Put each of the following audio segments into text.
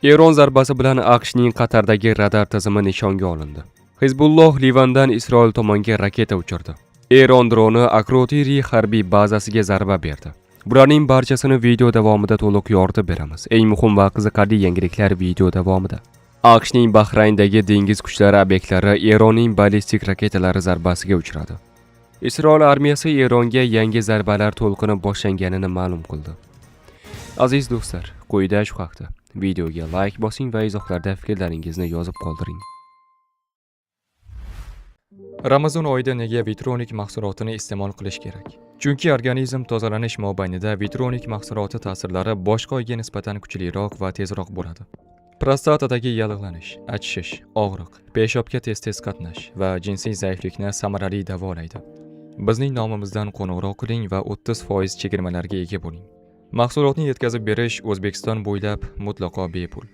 Eron zarbasi bilan AQShning Qatardagi radar tizimi nishonga olindi. Hizbulloh Livandan Isroil tomonga raketa uchirdi. Eron droni Akrotiri harbiy bazasiga zarba berdi. Bularning barchasini video davomida to'liq yoritib beramiz. Eng muhim va qiziqarli yangiliklar video davomida. AQShning Bahrayndagi dengiz kuchlari obyektlari Eronning ballistik raketalari zarbasiga uchradi. Isroil armiyasi Eronga yangi zarbalar to'lqini boshlanganini ma'lum qildi. Aziz do'stlar, quyida shu haqda videoga like bosing va izohlarda fikrlaringizni yozib qoldiring. Ramazon oyida nega vitronik mahsulotini iste'mol qilish kerak? Chunki organizm tozalanish mobaynida vitronik mahsuloti ta'sirlari boshqa oyga nisbatan kuchliroq va tezroq bo'ladi. Prostatadagi yallig'lanish, achishish, og'riq, peshobga tez-tez qatnash va jinsiy zaiflikni samarali davolaydi. Bizning nomimizdan qo'ng'iroq qiling va 30% chegirmalarga ega bo'ling. Mahsulotni yetkazib berish O'zbekiston bo'ylab mutlaqo bepul.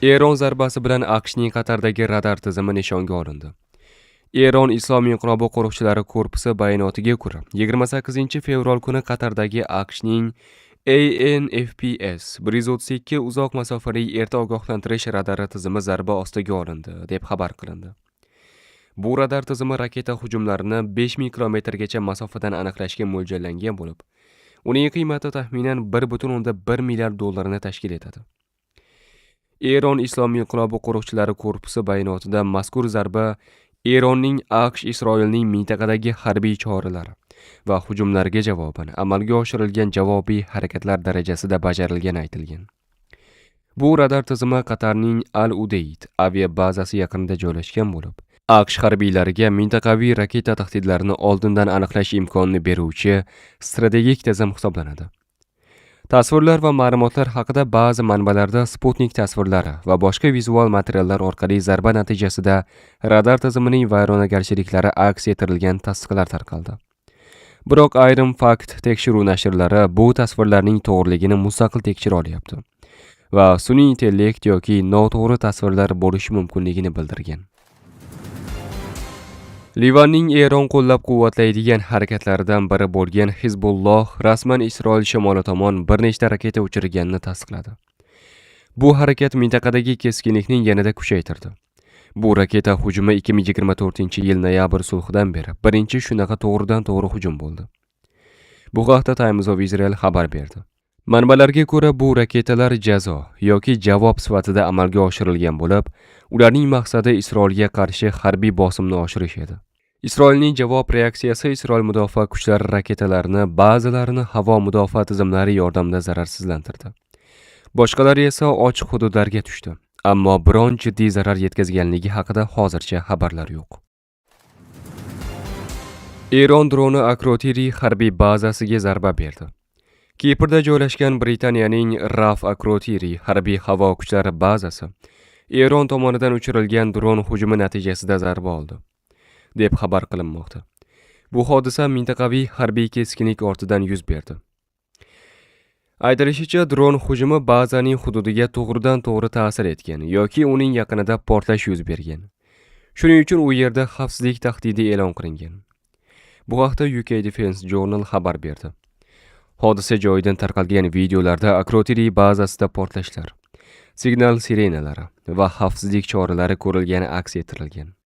Eron zarbasi bilan AQShning Qatardagi radar tizimi nishonga olindi. Eron Islom inqilobi qo'riqchilari korpusi bayonotiga ko'ra, 28 fevral kuni Qatardagi AQShning ANFPS 132 uzoq masofali erta ogohlantirish radari tizimi zarba ostiga olindi, deb xabar qilindi. Bu radar tizimi raketa hujumlarini 5 mikrometrgacha masofadan aniqlashga mo'ljallangan bo'lib, uning qiymati taxminan 1,1 milliard dollarni tashkil etadi. Eron Islom inqilobi qo'riqchilari korpusi bayonotida mazkur zarba Eronning AQSh Isroilning mintaqadagi harbiy choralari va hujumlarga javoban amalga oshirilgan javobiy harakatlar darajasida bajarilgani aytilgan. Bu radar tizimi Qatarning Al-Udeyd aviabazasi yaqinida joylashgan bo'lib, AQSh harbiylariga mintaqaviy raketa tahdidlarini oldindan aniqlash imkonini beruvchi strategik tizim hisoblanadi. Tasvirlar va ma'lumotlar haqida ba'zi manbalarda Sputnik tasvirlari va boshqa vizual materiallar orqali zarba natijasida radar tizimining vayronagarchiliklari aks ettirilgan tasdiqlar tarqaldi. Biroq ayrim fakt tekshiruv nashrlari bu tasvirlarning to'g'riligini mustaqil tekshira olyapti va sun'iy intellekt yoki noto'g'ri tasvirlar bo'lishi mumkinligini bildirgan. Livanning Eron qo'llab-quvvatlaydigan harakatlaridan biri bo'lgan Hizbulloh rasman Isroil shimoli tomon bir nechta raketa uchirganini tasdiqladi. Bu harakat mintaqadagi keskinlikni yanada kuchaytirdi. Bu raketa hujumi 2024-yil noyabr sulhidan beri birinchi shunaqa to'g'ridan-to'g'ri hujum bo'ldi. Bu haqda Times of Israel xabar berdi. Manbalarga ko'ra, bu raketalar jazo yoki javob sifatida amalga oshirilgan bo'lib, ularning maqsadi Isroilga qarshi harbiy bosimni oshirish edi. Isroilning javob reaksiyasi Isroil mudofaa kuchlari raketalarni ba'zilarini havo mudofaa tizimlari yordamida zararsizlantirdi. Boshqalari esa ochiq hududlarga tushdi, ammo biron jiddiy zarar yetkazganligi haqida hozircha xabarlar yo'q. Eron droni Akrotiri harbiy bazasiga zarba berdi. Kiprda joylashgan Britaniyaning RAF Akrotiri harbiy havo kuchlari bazasi Eron tomonidan uchirilgan dron hujumi natijasida zarba oldi, deb xabar qilinmoqda. Bu hodisa mintaqaviy harbiy keskinlik ortidan yuz berdi. Aytilishicha, dron hujumi bazaning hududiga to'g'ridan-to'g'ri ta'sir etgan yoki uning yaqinida portlash yuz bergan. Shuning uchun u yerda xavfsizlik tahdidi e'lon qilingan. Bu haqda UK Defense Journal xabar berdi. Hodisa joyidan tarqalgan videolarda Akrotiri bazasida portlashlar, signal sirenalari va xavfsizlik choralari ko'rilgani aks ettirilgan.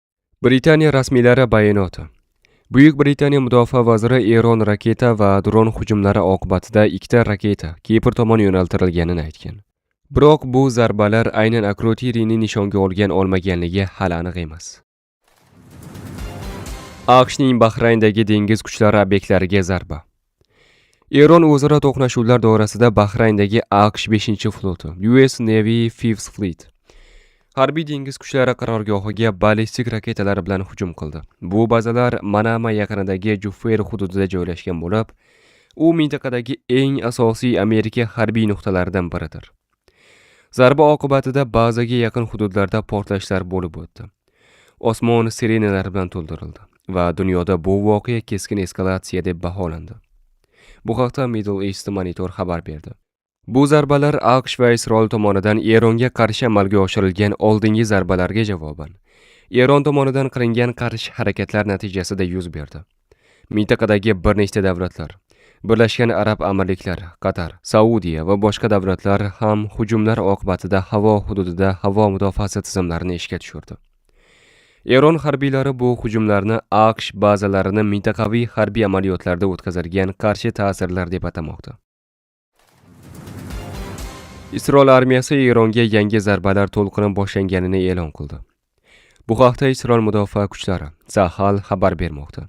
Britaniya rasmiylari bayonoti. Buyuk Britaniya mudofaa vaziri Eron raketa va dron hujumlari oqibatida 2 raketa Kipr tomon yo'naltirilganini aytgan. Biroq bu zarbalar aynan Akrotirining nishonga olmaganligi hali aniq emas. AQShning Bahrayndagi dengiz kuchlari obyektlariga zarba. Eron o'zaro to'qnashuvlar doirasida Bahrayndagi AQSh 5-floti, US Navy 5th Fleet harbiy dengiz kuchlari qarorgohiga ballistik raketalar bilan hujum qildi. Bu bazalar Manama yaqinidagi Juffer hududida joylashgan bo'lib, u mintaqadagi eng asosiy Amerika harbiy nuqtalaridan biridir. Zarba oqibatida bazaga yaqin hududlarda portlashlar bo'lib o'tdi. Osmon sirenalar bilan to'ldirildi va dunyoda bu voqea keskin eskalatsiya deb baholandi. Bu haqda Middle East Monitor xabar berdi. Bu zarbalar AQSh va Isroil tomonidan Eronga qarshi amalga oshirilgan oldingi zarbalarga javoban Eron tomonidan qilingan qarshi harakatlar natijasida yuz berdi. Mintaqadagi bir nechta davlatlar, Birlashgan Arab Amirliklari, Qatar, Saudiya va boshqa davlatlar ham hujumlar oqibatida havo hududida havo mudofaasi tizimlarini ishga tushirdi. Eron harbiylari bu hujumlarni AQSh bazalarini mintaqaviy harbiy amaliyotlarda o'tkazilgan qarshi ta'sirlar deb atamoqda. Isroil armiyasi Eronga yangi zarbalar to'lqini boshlanganini e'lon qildi. Bu haqda Isroil mudofaa kuchlari Sahal xabar bermoqda.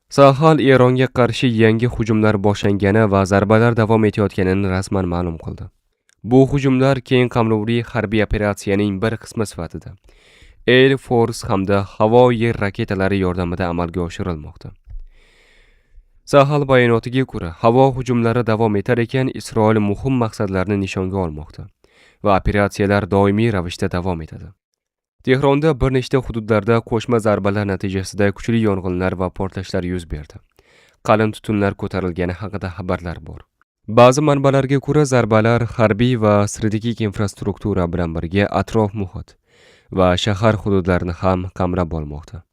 Sahal Eronga qarshi yangi hujumlar boshlangani va zarbalar davom etayotganini rasman ma'lum qildi. Bu hujumlar keng qamrovli harbiy operatsiyaning bir qismi sifatida Air Force hamda havo-yer raketalari yordamida amalga oshirilmoqda. Sahal bayonotiga ko'ra, havo hujumlari davom etar ekan, Isroil muhim maqsadlarni nishonga olmoqda va operatsiyalar doimiy ravishda davom etadi. Tehronda bir nechta hududlarda qo'shma zarbalar natijasida kuchli yong'inlar va portlashlar yuz berdi. Qalin tutunlar ko'tarilgani haqida xabarlar bor. Ba'zi manbalarga ko'ra, zarbalar harbiy va strategik infrastruktura bilan birga atrof muhit va shahar hududlarini ham qamrab olmoqda.